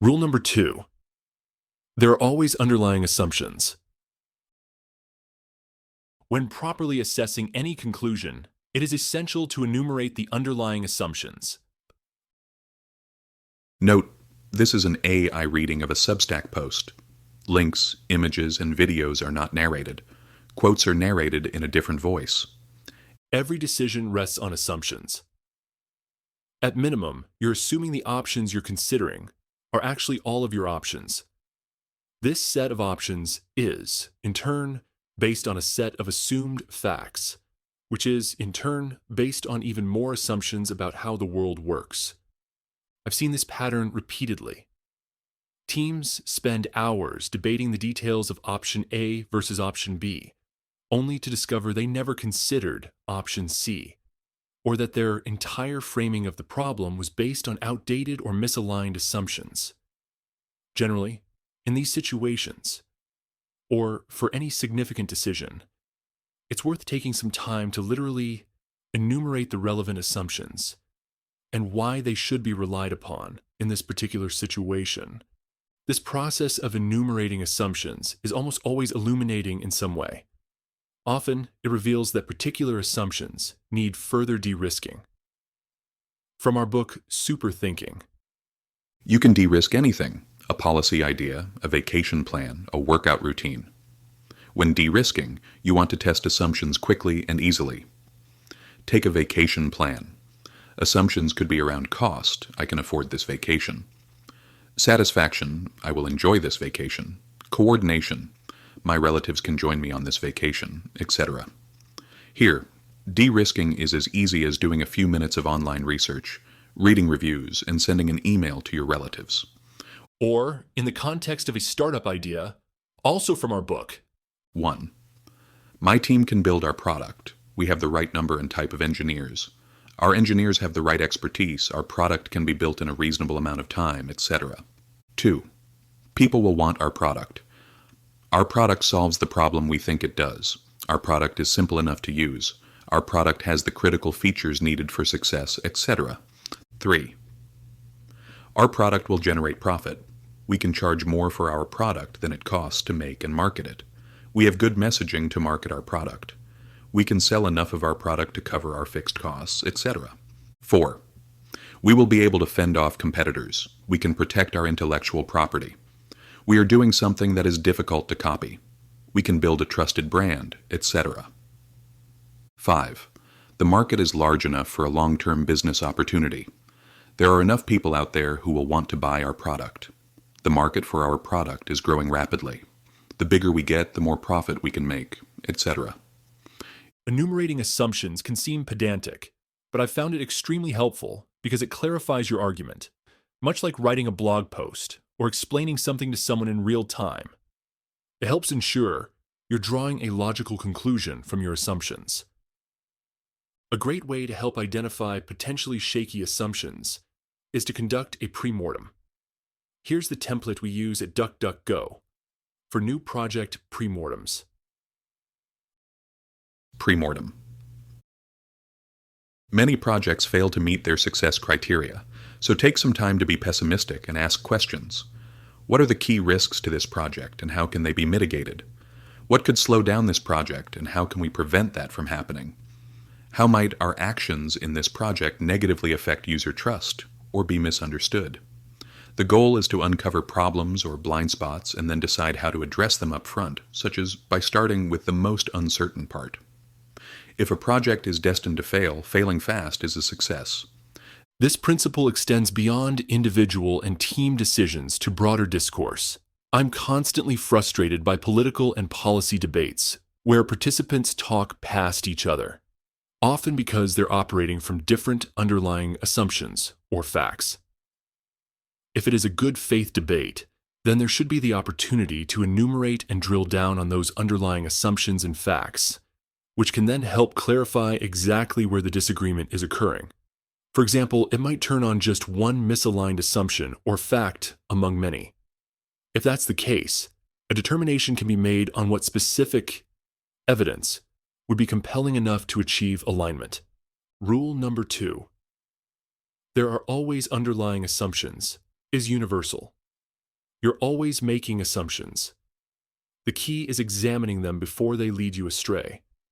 Rule number 2. There are always underlying assumptions. When properly assessing any conclusion, it is essential to enumerate the underlying assumptions. Note, this is an AI reading of a Substack post. Links, images, and videos are not narrated. Quotes are narrated in a different voice. Every decision rests on assumptions. At minimum, you're assuming the options you're considering are actually all of your options. This set of options is, in turn, based on a set of assumed facts, which is, in turn, based on even more assumptions about how the world works. I've seen this pattern repeatedly. Teams spend hours debating the details of option A versus option B, only to discover they never considered option C, or that their entire framing of the problem was based on outdated or misaligned assumptions. Generally, in these situations, or for any significant decision, it's worth taking some time to literally enumerate the relevant assumptions and why they should be relied upon in this particular situation. This process of enumerating assumptions is almost always illuminating in some way. Often, it reveals that particular assumptions need further de-risking. From our book, Super Thinking. You can de-risk anything: a policy idea, a vacation plan, a workout routine. When de-risking, you want to test assumptions quickly and easily. Take a vacation plan. Assumptions could be around cost: I can afford this vacation. Satisfaction: I will enjoy this vacation. Coordination: my relatives can join me on this vacation, etc. Here, de-risking is as easy as doing a few minutes of online research, reading reviews, and sending an email to your relatives. Or, in the context of a startup idea, also from our book. 1. My team can build our product. We have the right number and type of engineers. Our engineers have the right expertise. Our product can be built in a reasonable amount of time, etc. 2. People will want our product. Our product solves the problem we think it does. Our product is simple enough to use. Our product has the critical features needed for success, etc. 3. Our product will generate profit. We can charge more for our product than it costs to make and market it. We have good messaging to market our product. We can sell enough of our product to cover our fixed costs, etc. 4. We will be able to fend off competitors. We can protect our intellectual property. We are doing something that is difficult to copy. We can build a trusted brand, etc. 5. The market is large enough for a long-term business opportunity. There are enough people out there who will want to buy our product. The market for our product is growing rapidly. The bigger we get, the more profit we can make, etc. Enumerating assumptions can seem pedantic, but I've found it extremely helpful because it clarifies your argument, much like writing a blog post or explaining something to someone in real time. It helps ensure you're drawing a logical conclusion from your assumptions. A great way to help identify potentially shaky assumptions is to conduct a pre-mortem. Here's the template we use at DuckDuckGo for new project pre-mortems. Pre-mortem. Many projects fail to meet their success criteria, so take some time to be pessimistic and ask questions. What are the key risks to this project and how can they be mitigated? What could slow down this project and how can we prevent that from happening? How might our actions in this project negatively affect user trust or be misunderstood? The goal is to uncover problems or blind spots and then decide how to address them up front, such as by starting with the most uncertain part. If a project is destined to fail, failing fast is a success. This principle extends beyond individual and team decisions to broader discourse. I'm constantly frustrated by political and policy debates where participants talk past each other, often because they're operating from different underlying assumptions or facts. If it is a good faith debate, then there should be the opportunity to enumerate and drill down on those underlying assumptions and facts, which can then help clarify exactly where the disagreement is occurring. For example, it might turn on just one misaligned assumption or fact among many. If that's the case, a determination can be made on what specific evidence would be compelling enough to achieve alignment. Rule number 2. There are always underlying assumptions is universal. You're always making assumptions. The key is examining them before they lead you astray.